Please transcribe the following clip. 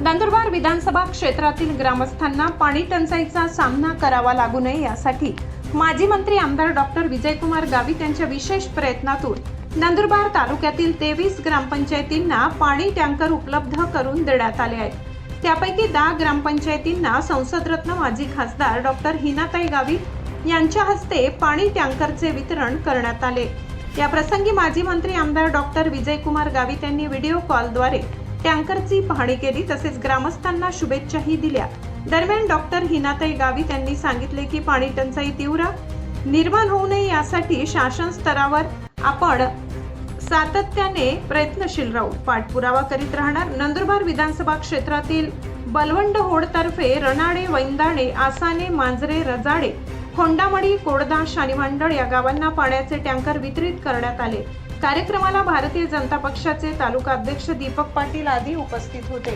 नंदुरबार विधानसभा क्षेत्रातील ग्रामस्थांना पाणी टंचाईचा सामना करावा लागू नये यासाठी माजी मंत्री आमदार डॉक्टर विजयकुमार गावित यांच्या विशेष प्रयत्नातून नंदुरबार तालुक्यातील 23 ग्रामपंचायतींना पाणी टँकर उपलब्ध करून देण्यात आले आहेत। त्यापैकी 10 ग्रामपंचायतींना संसदरत्न माजी खासदार डॉक्टर हिनाताई गावित यांच्या हस्ते पाणी टँकरचे वितरण करण्यात आले। या प्रसंगी माजी मंत्री आमदार डॉक्टर विजयकुमार गावित यांनी व्हिडिओ कॉलद्वारे टँकरची पाहणी केली, तसेच ग्रामस्थांना शुभेच्छाही दिल्या। दरम्यान डॉक्टर हिनाताई गावित यांनी सांगितले की पाणी टंचाई तीव्र निर्माण होऊ नये यासाठी शासन स्तरावर आपण सातत्याने प्रयत्नशील राहू, पाठपुरावा करीत राहणार। नंदुरबार विधानसभा क्षेत्रातील बलवंडहोड तर्फे रणाडे, वैंदाणे, आसाने, मांजरे, रजाडे, खोंडामडी, कोडदा, शानीभांडळ या गावांना पाण्याचे टँकर वितरित करण्यात आले। कार्यक्रमाला भारतीय जनता पक्षाचे तालुका अध्यक्ष दीपक पाटील आदी उपस्थित होते।